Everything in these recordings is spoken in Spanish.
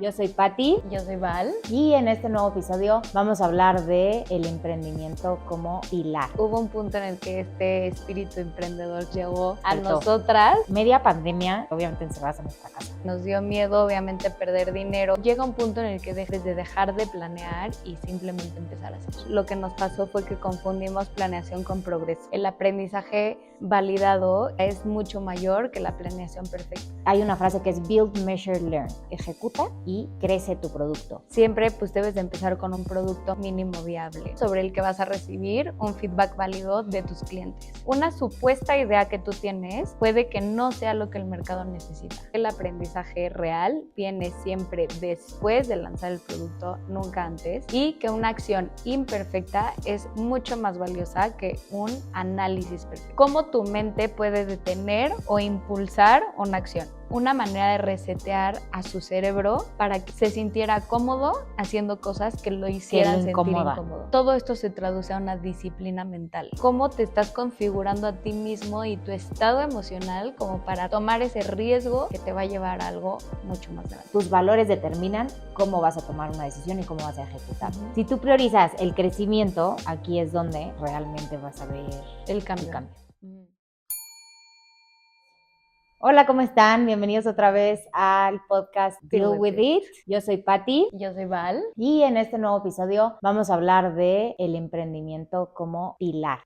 Yo soy Patti. Yo soy Val. Y en este nuevo episodio vamos a hablar de el emprendimiento como pilar. Hubo un punto en el que este espíritu emprendedor llegó a nosotras. Media pandemia, obviamente encerradas en nuestra casa. Nos dio miedo, obviamente, perder dinero. Llega un punto en el que debes de dejar de planear y simplemente empezar a hacer. Lo que nos pasó fue que confundimos planeación con progreso. El aprendizaje validado es mucho mayor que la planeación perfecta. Hay una frase que es build, measure, learn. Ejecuta y crece tu producto. Siempre pues debes de empezar con un producto mínimo viable sobre el que vas a recibir un feedback válido de tus clientes. Una supuesta idea que tú tienes puede que no sea lo que el mercado necesita. El aprendizaje real viene siempre después de lanzar el producto, nunca antes, y que una acción imperfecta es mucho más valiosa que un análisis perfecto. ¿Cómo tu mente puede detener o impulsar una acción? Una manera de resetear a su cerebro para que se sintiera cómodo haciendo cosas que lo hicieran sentir incómodo. Todo esto se traduce a una disciplina mental. Cómo te estás configurando a ti mismo y tu estado emocional como para tomar ese riesgo que te va a llevar a algo mucho más grande. Tus valores determinan cómo vas a tomar una decisión y cómo vas a ejecutar. Si tú priorizas el crecimiento, aquí es donde realmente vas a ver el cambio. Hola, ¿cómo están? Bienvenidos otra vez al podcast Deal With It. Yo soy Patti. Yo soy Val. Y en este nuevo episodio vamos a hablar de el emprendimiento como pilar.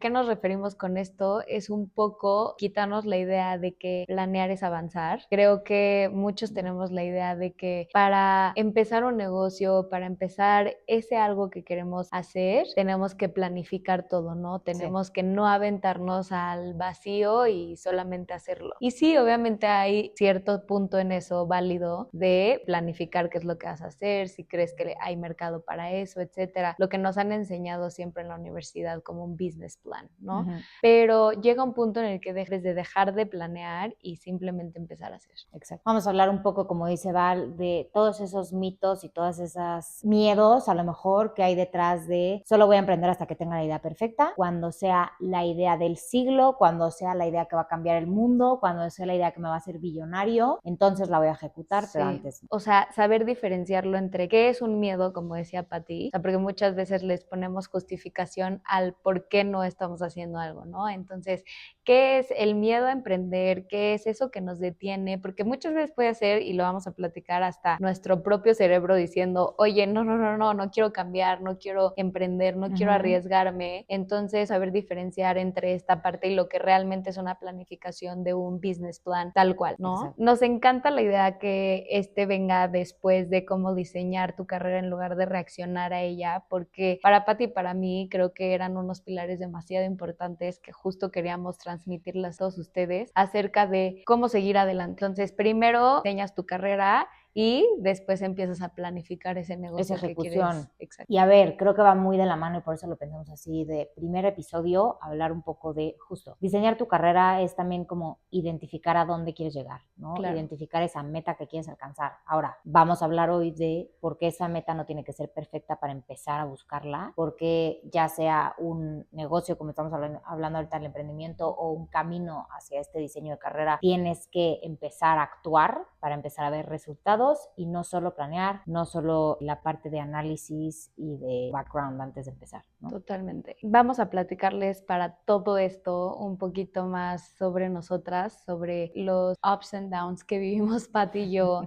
¿Qué nos referimos con esto? Es un poco quitarnos la idea de que planear es avanzar. Creo que muchos tenemos la idea de que para empezar un negocio, para empezar ese algo que queremos hacer, tenemos que planificar todo, ¿no? Tenemos que no aventarnos al vacío y solamente hacerlo. Y sí, obviamente hay cierto punto en eso válido de planificar qué es lo que vas a hacer, si crees que hay mercado para eso, etcétera. Lo que nos han enseñado siempre en la universidad como un business plan, ¿no? Pero llega un punto en el que debes de dejar de planear y simplemente empezar a hacer. Exacto. Vamos a hablar un poco, como dice Val, de todos esos mitos y todos esos miedos, a lo mejor, que hay detrás de solo voy a emprender hasta que tenga la idea perfecta, cuando sea la idea del siglo, cuando sea la idea que va a cambiar el mundo, cuando sea la idea que me va a hacer billonario, entonces la voy a ejecutar, pero antes no. O sea, saber diferenciarlo entre qué es un miedo, como decía Patti, o sea, porque muchas veces les ponemos justificación al por qué no estamos haciendo algo, ¿no? Entonces, ¿qué es el miedo a emprender? ¿Qué es eso que nos detiene? Porque muchas veces puede ser, y lo vamos a platicar, hasta nuestro propio cerebro diciendo, oye, no quiero cambiar, no quiero emprender, no quiero arriesgarme. Entonces, saber diferenciar entre esta parte y lo que realmente es una planificación de un business plan tal cual, ¿no? Exacto. Nos encanta la idea que venga después de cómo diseñar tu carrera en lugar de reaccionar a ella, porque para Patti y para mí creo que eran unos pilares demasiado importantes que justo queríamos transmitirles a todos ustedes acerca de cómo seguir adelante. Entonces, primero diseñas tu carrera y después empiezas a planificar ese negocio. Esa ejecución. Que quieres. Exacto. Y a ver, creo que va muy de la mano y por eso lo pensamos así, de primer episodio, hablar un poco de justo, diseñar tu carrera es también como identificar a dónde quieres llegar, ¿no? Claro. Identificar esa meta que quieres alcanzar. Ahora, vamos a hablar hoy de por qué esa meta no tiene que ser perfecta para empezar a buscarla, porque ya sea un negocio, como estamos hablando ahorita del emprendimiento, o un camino hacia este diseño de carrera, tienes que empezar a actuar para empezar a ver resultados y no solo planear, no solo la parte de análisis y de background antes de empezar, ¿no? Totalmente. Vamos a platicarles para todo esto un poquito más sobre nosotras, sobre los ups and downs que vivimos Patti y yo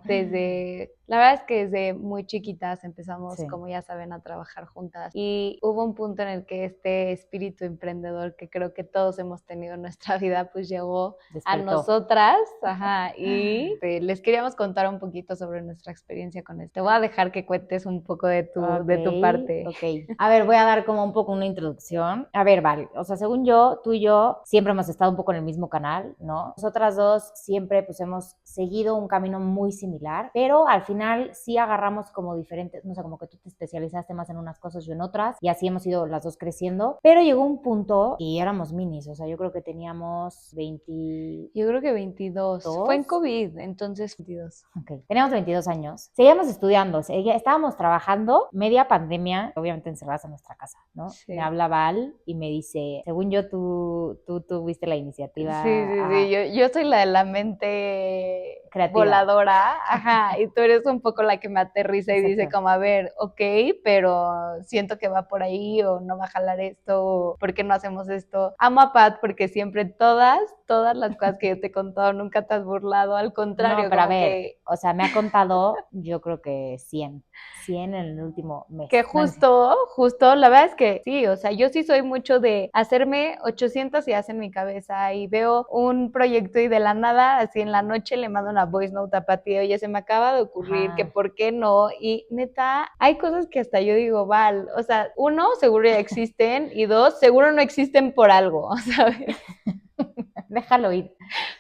la verdad es que desde muy chiquitas empezamos, como ya saben, a trabajar juntas y hubo un punto en el que este espíritu emprendedor que creo que todos hemos tenido en nuestra vida pues llegó a nosotras y les queríamos contar un poquito sobre nuestra experiencia con esto. Te voy a dejar que cuentes un poco de tu parte. Ok. A ver, voy a dar como un poco una introducción. A ver, Val, o sea, según yo, tú y yo siempre hemos estado un poco en el mismo canal, ¿no? Nosotras dos siempre pues hemos seguido un camino muy similar, pero al final sí agarramos como diferentes, no sé, como que tú te especializaste más en unas cosas, yo en otras, y así hemos ido las dos creciendo, pero llegó un punto y éramos minis, o sea, yo creo que teníamos 20... Yo creo que 22. Fue en COVID, entonces 22. Ok, teníamos 22 años, seguíamos estudiando, estábamos trabajando, media pandemia, obviamente encerradas en nuestra casa, ¿no? Sí. Me habla Val y me dice, según yo, tú tuviste la iniciativa. Sí, yo soy la de la mente voladora, ajá, y tú eres un poco la que me aterriza y dice Exacto. como, a ver, ok, pero siento que va por ahí o no va a jalar esto, o ¿por qué no hacemos esto? Amo a Pat porque siempre todas las cosas que yo te he contado nunca te has burlado, al contrario, No, pero a como ver, que o sea, me ha contado, yo creo que 100 en el último mes. que No, no es cierto. justo, la verdad es que sí, o sea, yo sí soy mucho de hacerme 800 ideas en mi cabeza y veo un proyecto y de la nada, así en la noche le mando una voice note a Pati, oye, se me acaba de ocurrir que Ajá. por qué no, y neta, hay cosas que hasta yo digo, Val, o sea, uno, seguro ya existen, y dos, seguro no existen por algo, ¿sabes? Déjalo ir.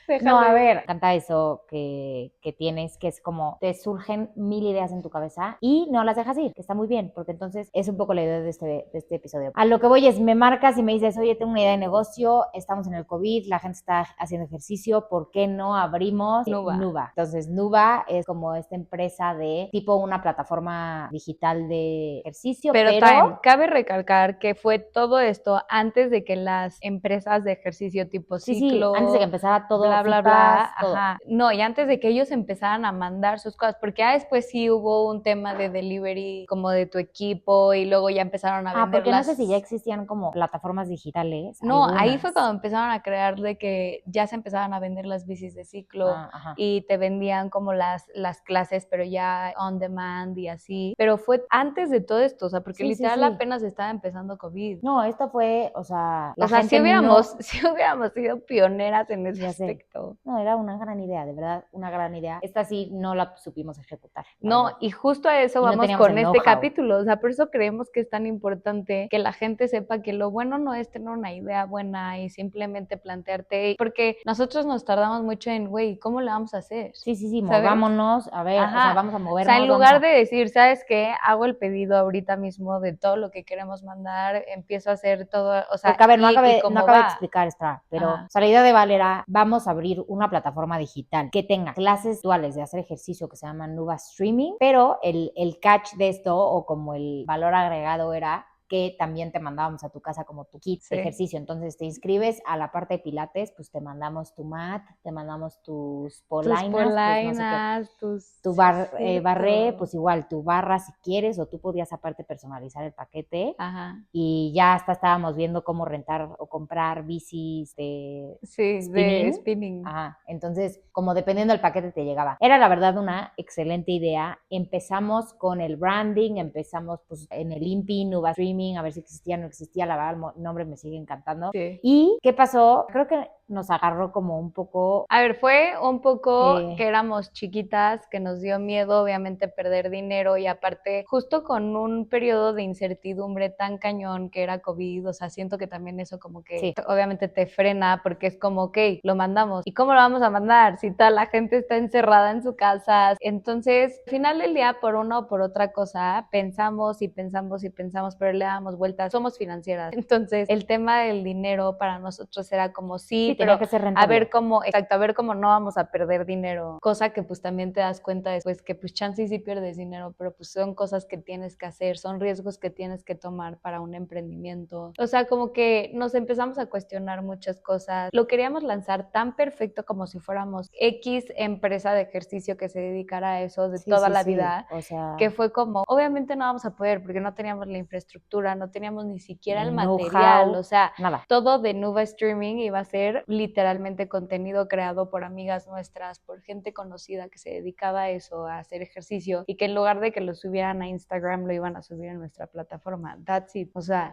No, Déjalo a ir. ver, canta eso que tienes, que es como te surgen 1000 ideas en tu cabeza y no las dejas ir, que está muy bien, porque entonces es un poco la idea de este episodio. A lo que voy es, me marcas y me dices, oye, tengo una idea de negocio, estamos en el COVID, la gente está haciendo ejercicio, ¿por qué no abrimos Nuva? Entonces, Nuva es como esta empresa de tipo una plataforma digital de ejercicio, Pero pero time, cabe recalcar que fue todo esto antes de que las empresas de ejercicio tipo sí, antes de que Ciclo, empezara todo, bla, bla, Fitpass, bla, todo. ajá. No, y antes de que ellos empezaran a mandar sus cosas, porque ya después sí hubo un tema de delivery como de tu equipo y luego ya empezaron a vender Porque no sé si ya las... existían como plataformas digitales, No, ahí fue algunas. cuando empezaron a crear de que ya se empezaban a vender las bicis de Ciclo Ajá. y te vendían como las clases, pero ya on demand y así. Pero fue antes de todo esto, o sea, porque literal Sí. apenas estaba empezando COVID. No, esto fue, o sea, O la sea, gente no, si hubiéramos sido pioneras en ese ya sé, aspecto. no, era una gran idea, de verdad, una gran idea. Esta sí no la supimos ejecutar, la No, verdad. y justo a eso Y no vamos teníamos con el este know-how. capítulo, o sea, por eso creemos que es tan importante que la gente sepa que lo bueno no es tener una idea buena y simplemente plantearte, porque nosotros nos tardamos mucho en, güey, ¿cómo le vamos a hacer? Sí, ¿Sabes? movámonos, a ver, o sea, Ajá, vamos a o sea, en movernos, vamos lugar a... de decir, ¿sabes qué? Hago el pedido ahorita mismo de todo lo que queremos mandar, empiezo a hacer todo, o sea, Porque, a ver, y no cómo acabé de va. explicar esto, pero, o Ajá. sea, la idea de Val era, vamos a abrir una plataforma digital que tenga clases duales de hacer ejercicio que se llama Nuva Streaming, pero el catch de esto, o como el valor agregado era que también te mandábamos a tu casa como tu kit de Sí. ejercicio. Entonces te inscribes a la parte de pilates, pues te mandamos tu mat, te mandamos tus polainas, tus no sé qué, tu barré, pues igual, tu barra si quieres, o tú podías aparte personalizar el paquete. Ajá. Y ya hasta estábamos viendo cómo rentar o comprar bicis de Sí, spinning. de spinning. Ajá. Entonces, como dependiendo del paquete te llegaba. Era la verdad una excelente idea. Empezamos con el branding, empezamos pues en el INPI, Nuva Streaming, a ver si existía o no existía, la verdad el nombre me sigue encantando. Sí. ¿Y qué pasó? Creo que nos agarró como un poco... A ver, fue un poco que éramos chiquitas, que nos dio miedo obviamente perder dinero y aparte justo con un periodo de incertidumbre tan cañón que era COVID, o sea, siento que también eso como que obviamente te frena porque es como, ok, lo mandamos. ¿Y cómo lo vamos a mandar si toda la gente está encerrada en su casa? Entonces, al final del día, por una o por otra cosa, pensamos y pensamos y pensamos, pero le damos vueltas. Somos financieras. Entonces, el tema del dinero para nosotros era como sí, pero que ser rentable. a ver cómo no vamos a perder dinero, cosa que pues también te das cuenta después que pues chance sí pierdes dinero, pero pues son cosas que tienes que hacer, son riesgos que tienes que tomar para un emprendimiento. O sea, como que nos empezamos a cuestionar muchas cosas. Lo queríamos lanzar tan perfecto como si fuéramos X empresa de ejercicio que se dedicara a eso de toda la vida, o sea, que fue como, obviamente no vamos a poder porque no teníamos la infraestructura, no teníamos ni siquiera el know-how, material, o sea, nada. todo de Nuva Streaming iba a ser literalmente contenido creado por amigas nuestras, por gente conocida que se dedicaba a eso, a hacer ejercicio, y que en lugar de que lo subieran a Instagram, lo iban a subir en nuestra plataforma. That's it. O sea,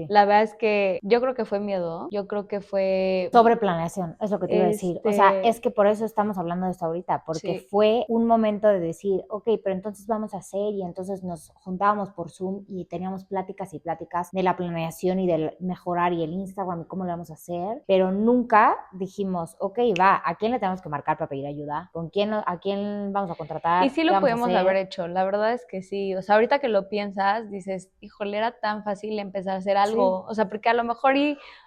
la verdad es que yo creo que fue miedo, yo creo que fue... Sobreplaneación, es lo que te iba a decir. O sea, es que por eso estamos hablando de esto ahorita, porque fue un momento de decir, ok, pero entonces vamos a hacer, y entonces nos juntábamos por Zoom y teníamos pláticas y pláticas de la planeación y del mejorar y el Instagram y cómo lo vamos a hacer, pero nunca dijimos, ok, va, ¿a quién le tenemos que marcar para pedir ayuda? ¿A quién vamos a contratar? Y sí lo pudimos haber hecho, la verdad es que sí. O sea, ahorita que lo piensas, dices, híjole, era tan fácil empezar a hacer algo. O sea, porque a lo mejor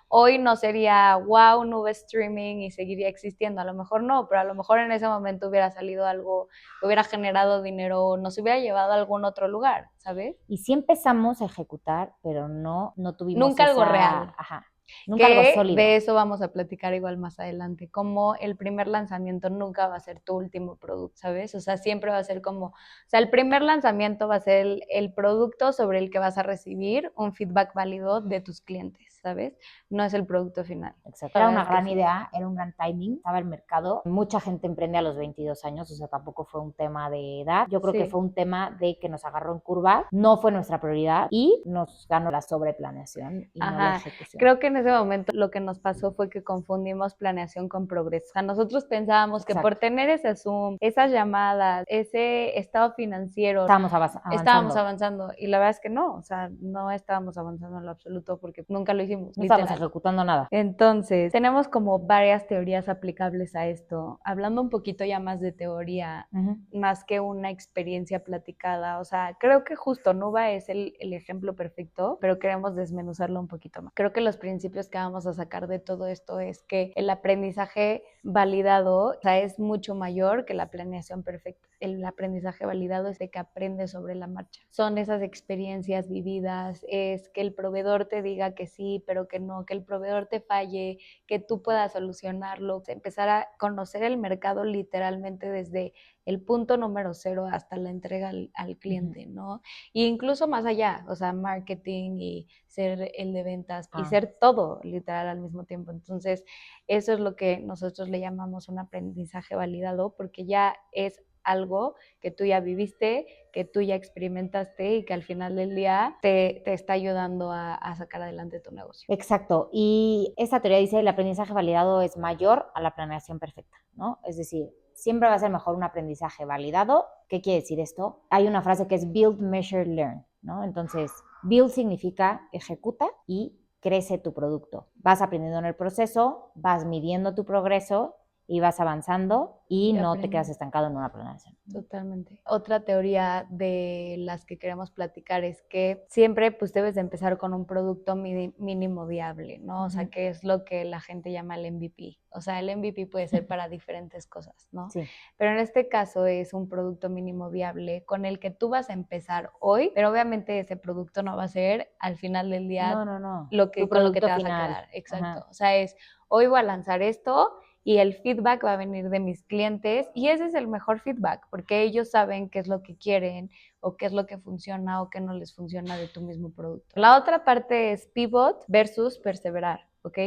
hoy no sería wow, Nuva Streaming y seguiría existiendo. A lo mejor no, pero a lo mejor en ese momento hubiera salido algo, hubiera generado dinero, nos hubiera llevado a algún otro lugar, ¿sabes? Y sí empezamos a ejecutar, pero no tuvimos nunca algo real. Ajá. Nunca algo sólido. De eso vamos a platicar igual más adelante, como el primer lanzamiento nunca va a ser tu último producto, ¿sabes? O sea, siempre va a ser como, o sea, el primer lanzamiento va a ser el producto sobre el que vas a recibir un feedback válido de tus clientes, ¿sabes? No es el producto final. Exacto. Era una gran idea, era un gran timing, estaba el mercado. Mucha gente emprende a los 22 años, o sea, tampoco fue un tema de edad. Yo creo que fue un tema de que nos agarró en curva, no fue nuestra prioridad y nos ganó la sobreplaneación y no la ejecución. Creo que en ese momento lo que nos pasó fue que confundimos planeación con progreso. O sea, nosotros pensábamos que por tener ese Zoom, esas llamadas, ese estado financiero, estábamos avanzando. Y la verdad es que no, o sea, no estábamos avanzando en lo absoluto porque nunca lo hicimos. No estábamos ejecutando nada. Entonces, tenemos como varias teorías aplicables a esto. Hablando un poquito ya más de teoría, más que una experiencia platicada. O sea, creo que justo Nuba es el ejemplo perfecto, pero queremos desmenuzarlo un poquito más. Creo que los principios que vamos a sacar de todo esto es que el aprendizaje validado, o sea, es mucho mayor que la planeación perfecta. El aprendizaje validado es de que aprendes sobre la marcha. Son esas experiencias vividas, es que el proveedor te diga que sí, pero que no, que el proveedor te falle, que tú puedas solucionarlo, empezar a conocer el mercado literalmente desde el punto número 0 hasta la entrega al cliente, ¿no? E incluso más allá, o sea, marketing y ser el de ventas y ser todo literal al mismo tiempo. Entonces, eso es lo que nosotros le llamamos un aprendizaje validado, porque ya es algo que tú ya viviste, que tú ya experimentaste y que al final del día te está ayudando a sacar adelante tu negocio. Exacto. Y esta teoría dice que el aprendizaje validado es mayor a la planeación perfecta, ¿no? Es decir, siempre va a ser mejor un aprendizaje validado. ¿Qué quiere decir esto? Hay una frase que es build, measure, learn, ¿no? Entonces, build significa ejecuta y crece tu producto. Vas aprendiendo en el proceso, vas midiendo tu progreso y vas avanzando y no te quedas estancado en una planeación. Totalmente. Otra teoría de las que queremos platicar es que siempre pues debes de empezar con un producto mínimo viable, ¿no? O sea, que es lo que la gente llama el MVP. O sea, el MVP puede ser para diferentes cosas, ¿no? Sí. Pero en este caso es un producto mínimo viable con el que tú vas a empezar hoy, pero obviamente ese producto no va a ser al final del día lo que, con lo que te vas a quedar. Exacto. O sea, es hoy voy a lanzar esto y el feedback va a venir de mis clientes y ese es el mejor feedback porque ellos saben qué es lo que quieren o qué es lo que funciona o qué no les funciona de tu mismo producto. La otra parte es pivot versus perseverar, ¿ok?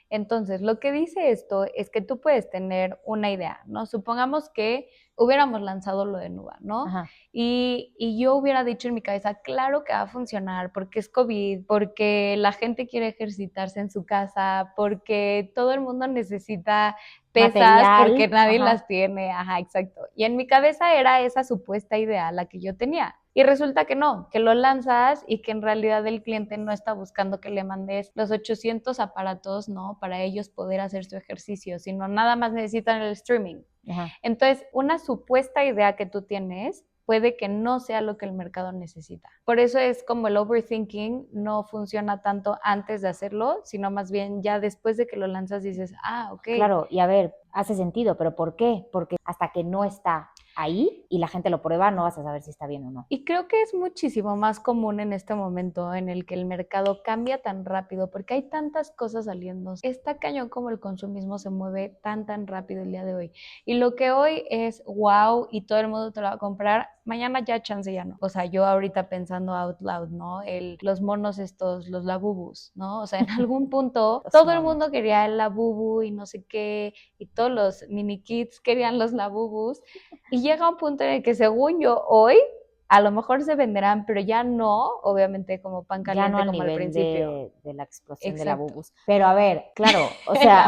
Entonces, lo que dice esto es que tú puedes tener una idea, ¿no? Supongamos que hubiéramos lanzado lo de Nuba, ¿no? Y yo hubiera dicho en mi cabeza, claro que va a funcionar porque es COVID, porque la gente quiere ejercitarse en su casa, porque todo el mundo necesita pesas porque nadie las tiene, exacto. Y en mi cabeza era esa supuesta idea la que yo tenía. Y resulta que no, que lo lanzas y que en realidad el cliente no está buscando que le mandes los 800 aparatos, ¿no? Para ellos poder hacer su ejercicio, sino nada más necesitan el streaming. Entonces, una supuesta idea que tú tienes puede que no sea lo que el mercado necesita. Por eso es como el overthinking no funciona tanto antes de hacerlo, sino más bien ya después de que lo lanzas dices, ok. Claro, y a ver, hace sentido, pero ¿por qué? Porque hasta que no está ahí y la gente lo prueba, no vas a saber si está bien o no. Y creo que es muchísimo más común en este momento en el que el mercado cambia tan rápido porque hay tantas cosas saliendo. Está cañón como el consumismo se mueve tan rápido el día de hoy. Y lo que hoy es wow y todo el mundo te lo va a comprar, mañana ya chance ya no. O sea, yo ahorita pensando out loud, ¿no? Los monos estos, los labubus, ¿no? O sea, en algún punto todo el mundo quería el labubu y no sé qué, y todos los mini kids querían los labubus. Y llega un punto en el que según yo hoy, a lo mejor se venderán, pero ya no, obviamente como pan caliente ya no como al principio. De la explosión de labubus. Pero a ver, claro, o sea,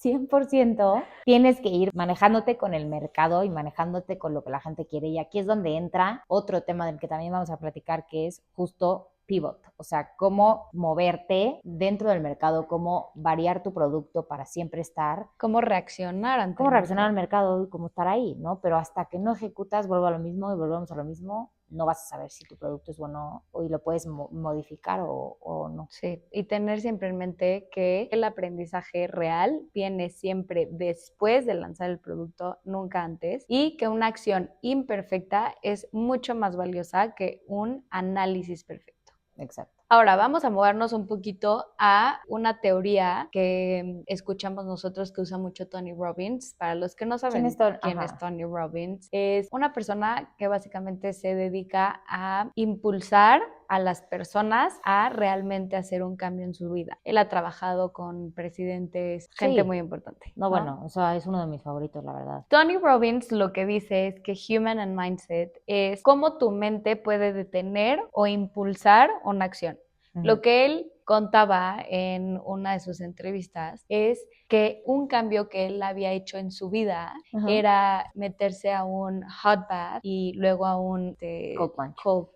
100% tienes que ir manejándote con el mercado y manejándote con lo que la gente quiere. Y aquí es donde entra otro tema del que también vamos a platicar, que es justo pivot, o sea, cómo moverte dentro del mercado, cómo variar tu producto para siempre estar. Cómo reaccionar ante cómo reaccionar al mercado y cómo estar ahí, ¿no? Pero hasta que no ejecutas, vuelvo a lo mismo y volvemos a lo mismo, no vas a saber si tu producto es bueno y lo puedes modificar o no. Sí, y tener siempre en mente que el aprendizaje real viene siempre después de lanzar el producto, nunca antes, y que una acción imperfecta es mucho más valiosa que un análisis perfecto. Exacto. Ahora vamos a movernos un poquito a una teoría que escuchamos nosotros que usa mucho Tony Robbins. Para los que no saben quién es Tony Robbins, es una persona que básicamente se dedica a impulsar a las personas a realmente hacer un cambio en su vida. Él ha trabajado con presidentes, gente muy importante. No, bueno, o sea, es uno de mis favoritos, la verdad. Tony Robbins lo que dice es que Human and Mindset es cómo tu mente puede detener o impulsar una acción. Lo que él contaba en una de sus entrevistas es que un cambio que él había hecho en su vida era meterse a un hot bath y luego a un cold.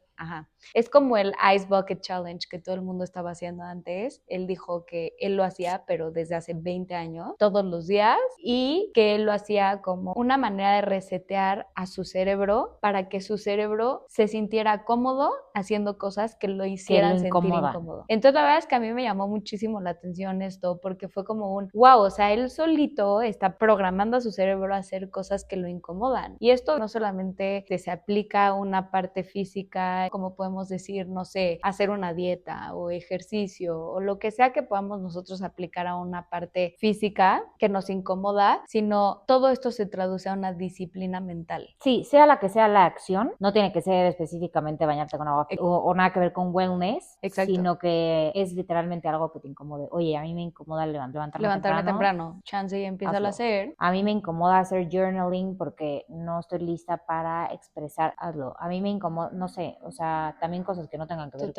Es como el Ice Bucket Challenge que todo el mundo estaba haciendo antes. Él dijo que él lo hacía, pero desde hace 20 años, todos los días, y que él lo hacía como una manera de resetear a su cerebro para que su cerebro se sintiera cómodo haciendo cosas que lo hicieran sentir incómodo. Entonces la verdad es que a mí me llamó muchísimo la atención esto porque fue como un wow, o sea, él solito está programando a su cerebro a hacer cosas que lo incomodan. Y esto no solamente se aplica a una parte física, como podemos decir, no sé, hacer una dieta o ejercicio o lo que sea que podamos nosotros aplicar a una parte física que nos incomoda, sino todo esto se traduce a una disciplina mental. Sí, sea la que sea la acción, no tiene que ser específicamente bañarte con agua o nada que ver con wellness, sino que es literalmente algo que te incomode. Oye, a mí me incomoda levantarme temprano. Chance y empieza a hacer. A mí me incomoda hacer journaling porque no estoy lista para expresar, hazlo. A mí me incomoda, no sé, o sea, también cosas que no tengan que ver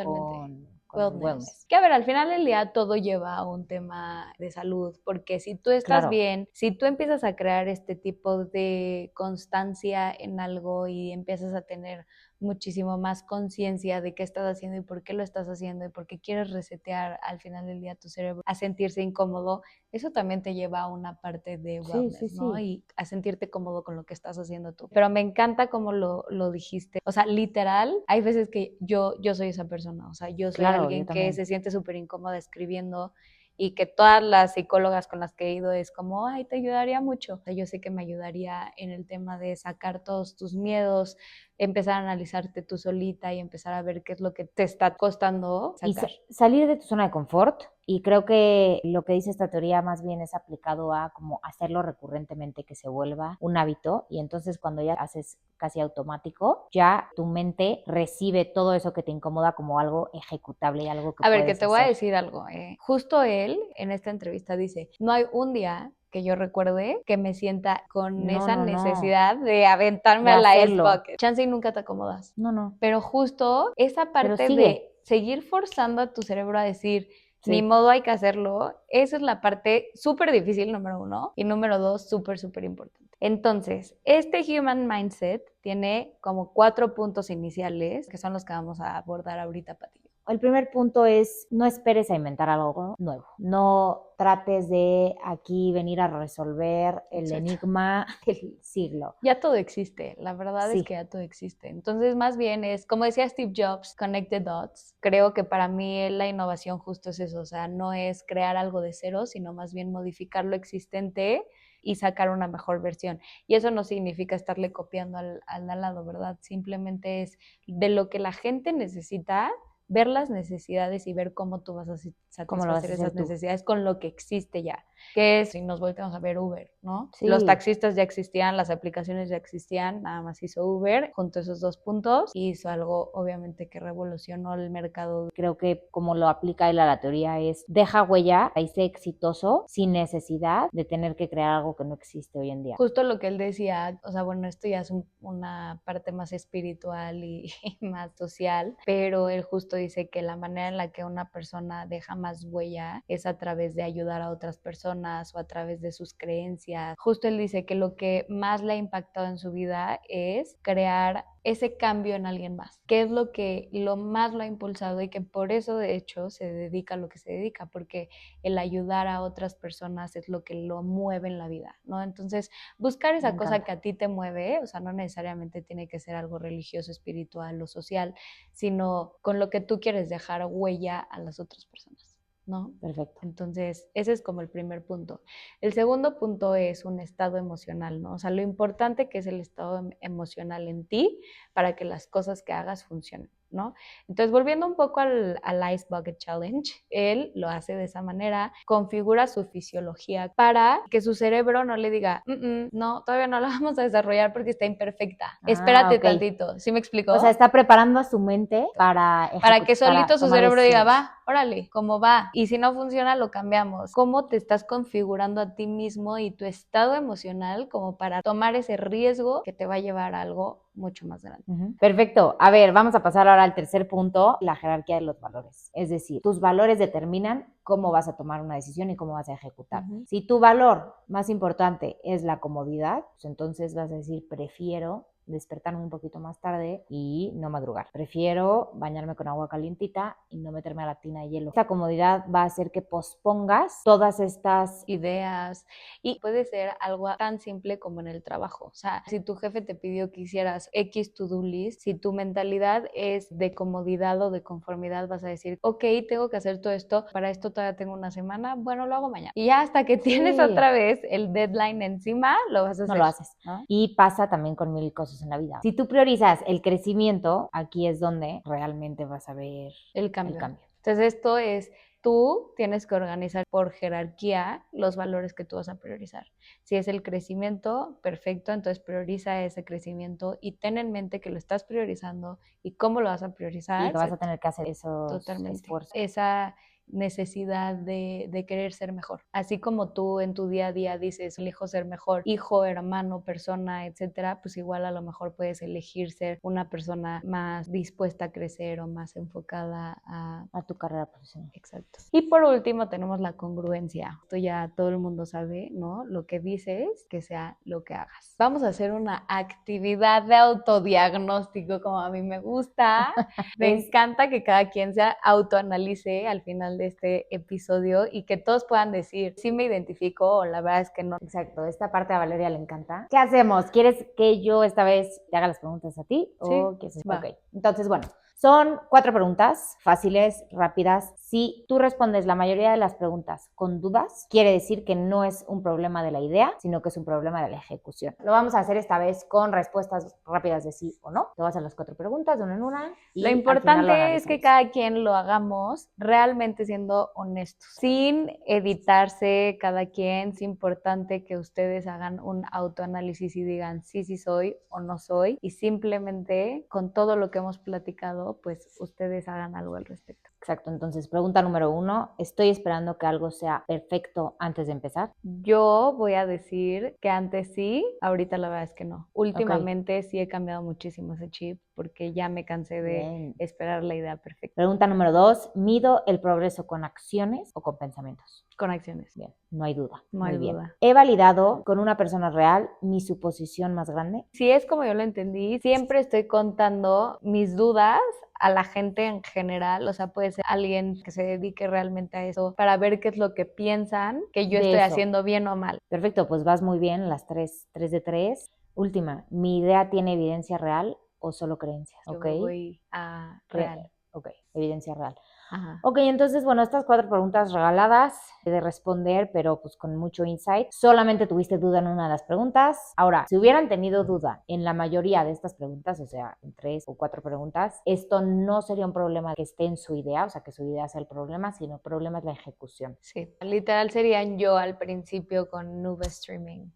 con wellness. Que a ver, al final del día todo lleva a un tema de salud, porque si tú estás bien, si tú empiezas a crear este tipo de constancia en algo y empiezas a tener muchísimo más conciencia de qué estás haciendo y por qué lo estás haciendo y por qué quieres resetear al final del día tu cerebro a sentirse incómodo, eso también te lleva a una parte de wellness, ¿no? Y a sentirte cómodo con lo que estás haciendo tú. Pero me encanta cómo lo dijiste. O sea, literal, hay veces que yo soy esa persona. O sea, yo soy alguien que se siente súper incómoda escribiendo y que todas las psicólogas con las que he ido es como, ay, te ayudaría mucho. O sea, yo sé que me ayudaría en el tema de sacar todos tus miedos, empezar a analizarte tú solita y empezar a ver qué es lo que te está costando sacar. Y salir de tu zona de confort. Y creo que lo que dice esta teoría más bien es aplicado a como hacerlo recurrentemente, que se vuelva un hábito, y entonces cuando ya haces casi automático, ya tu mente recibe todo eso que te incomoda como algo ejecutable y algo que puedes hacer. A ver, que te voy a decir algo. Justo él en esta entrevista dice, no hay un día que yo recuerde que me sienta con esa necesidad de aventarme a la Ice Bucket. Chance y nunca te acomodas. No. Pero justo esa parte de seguir forzando a tu cerebro a decir, ni modo, hay que hacerlo, esa es la parte súper difícil, número 1, y número 2, súper, súper importante. Entonces, este Human Mindset tiene como 4 puntos iniciales, que son los que vamos a abordar ahorita, Pati. El primer punto es, no esperes a inventar algo nuevo. No trates de aquí venir a resolver el enigma del siglo. Ya todo existe, la verdad es que ya todo existe. Entonces, más bien es, como decía Steve Jobs, connect the dots. Creo que para mí la innovación justo es eso, o sea, no es crear algo de cero, sino más bien modificar lo existente y sacar una mejor versión. Y eso no significa estarle copiando al lado, ¿verdad? Simplemente es de lo que la gente necesita, ver las necesidades y ver cómo tú vas a satisfacer esas necesidades con lo que existe ya. Que es, si nos volteamos a ver Uber, ¿no? Sí. Los taxistas ya existían, las aplicaciones ya existían, nada más hizo Uber, junto a esos 2 puntos, y hizo algo obviamente que revolucionó el mercado. Creo que como lo aplica él a la teoría es, deja huella y sé exitoso sin necesidad de tener que crear algo que no existe hoy en día. Justo lo que él decía, o sea, bueno, esto ya es una parte más espiritual y más social, pero él justo dice que la manera en la que una persona deja más huella es a través de ayudar a otras personas o a través de sus creencias. Justo él dice que lo que más le ha impactado en su vida es crear ese cambio en alguien más, que es lo más lo ha impulsado y que por eso de hecho se dedica a lo que se dedica, porque el ayudar a otras personas es lo que lo mueve en la vida, ¿no? Entonces, buscar esa cosa que a ti te mueve, o sea, no necesariamente tiene que ser algo religioso, espiritual o social, sino con lo que tú quieres dejar huella a las otras personas, ¿no? Perfecto. Entonces, ese es como el primer punto. El segundo punto es un estado emocional, ¿no? O sea, lo importante que es el estado emocional en ti para que las cosas que hagas funcionen. ¿no? Entonces, volviendo un poco al Ice Bucket Challenge, él lo hace de esa manera, configura su fisiología para que su cerebro no le diga, no, todavía no la vamos a desarrollar porque está imperfecta. Espérate tantito. ¿Sí me explicó? O sea, está preparando a su mente para que solito su cerebro diga, va, órale, ¿cómo va? Y si no funciona, lo cambiamos. ¿Cómo te estás configurando a ti mismo y tu estado emocional como para tomar ese riesgo que te va a llevar a algo mucho más grande? Perfecto. A ver, vamos a pasar ahora al tercer punto, la jerarquía de los valores. Es decir, tus valores determinan cómo vas a tomar una decisión y cómo vas a ejecutar. Si tu valor más importante es la comodidad, pues entonces vas a decir, prefiero despertarme un poquito más tarde y no madrugar. Prefiero bañarme con agua calientita y no meterme a la tina de hielo. Esta comodidad va a hacer que pospongas todas estas ideas, y puede ser algo tan simple como en el trabajo. O sea, si tu jefe te pidió que hicieras X to-do list, si tu mentalidad es de comodidad o de conformidad, vas a decir, ok, tengo que hacer todo esto, para esto todavía tengo una semana, bueno, lo hago mañana. Y ya hasta que tienes otra vez el deadline encima, lo vas a hacer. No lo haces, ¿no? Y pasa también con mil cosas en la vida. Si tú priorizas el crecimiento, aquí es donde realmente vas a ver el cambio. Entonces esto es, tú tienes que organizar por jerarquía los valores que tú vas a priorizar. Si es el crecimiento, perfecto, entonces prioriza ese crecimiento y ten en mente que lo estás priorizando y cómo lo vas a priorizar. Y que vas a tener que hacer esos esfuerzos. Esa necesidad de querer ser mejor. Así como tú en tu día a día dices, elijo ser mejor hijo, hermano, persona, etcétera, pues igual a lo mejor puedes elegir ser una persona más dispuesta a crecer o más enfocada a tu carrera profesional. Exacto. Y por último tenemos la congruencia. Esto ya todo el mundo sabe, ¿no? Lo que dices, que sea lo que hagas. Vamos a hacer una actividad de autodiagnóstico como a mí me gusta. Me encanta que cada quien se autoanalice al final de este episodio y que todos puedan decir, sí me identifico o la verdad es que no. Exacto, esta parte a Valeria le encanta. ¿Qué hacemos? ¿Quieres que yo esta vez te haga las preguntas a ti? Sí, Ok, entonces bueno, son 4 preguntas fáciles, rápidas. Si tú respondes la mayoría de las preguntas con dudas, quiere decir que no es un problema de la idea, sino que es un problema de la ejecución. Lo vamos a hacer esta vez con respuestas rápidas de sí o no. Te vas a hacer las 4 preguntas de una en una. Y lo importante es que cada quien lo hagamos realmente siendo honestos, sin editarse cada quien. Es importante que ustedes hagan un autoanálisis y digan sí soy o no soy, y simplemente con todo lo que hemos platicado, pues ustedes hagan algo al respecto. Exacto, entonces pregunta número 1, ¿estoy esperando que algo sea perfecto antes de empezar? Yo voy a decir que antes sí, ahorita la verdad es que no. Últimamente sí he cambiado muchísimo ese chip porque ya me cansé de esperar la idea perfecta. Pregunta número 2, ¿mido el progreso con acciones o con pensamientos? Con acciones. Bien, no hay duda. No hay duda. ¿He validado con una persona real mi suposición más grande? Si es como yo lo entendí, siempre estoy contando mis dudas a la gente en general, o sea, puede ser alguien que se dedique realmente a eso para ver qué es lo que piensan que yo estoy haciendo bien o mal. Perfecto, pues vas muy bien, las 3 de 3. Última, ¿mi idea tiene evidencia real o solo creencias? Yo voy a real. Ok, evidencia real. Ajá. Ok, entonces, bueno, estas 4 preguntas regaladas de responder, pero pues con mucho insight. Solamente tuviste duda en una de las preguntas. Ahora, si hubieran tenido duda en la mayoría de estas preguntas, o sea, en 3 o 4 preguntas, esto no sería un problema que esté en su idea, o sea, que su idea sea el problema, sino el problema es la ejecución. Sí, literal serían yo al principio con Nube Streaming.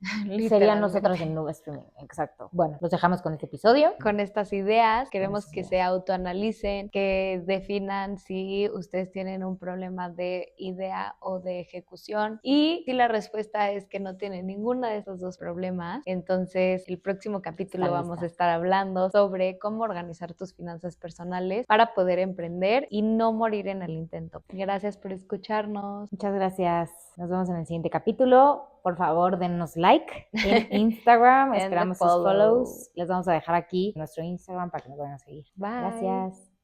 Serían nosotros en Nube Streaming, exacto. Bueno, los dejamos con este episodio. Con estas ideas, queremos que se autoanalicen, que definan si ustedes tienen un problema de idea o de ejecución, y si la respuesta es que no tienen ninguno de esos 2 problemas, entonces el próximo capítulo vamos a estar hablando sobre cómo organizar tus finanzas personales para poder emprender y no morir en el intento. Gracias por escucharnos. Muchas gracias. Nos vemos en el siguiente capítulo. Por favor, dennos like en Instagram. Esperamos sus follows. Les vamos a dejar aquí nuestro Instagram para que nos vayan a seguir. Bye. Gracias.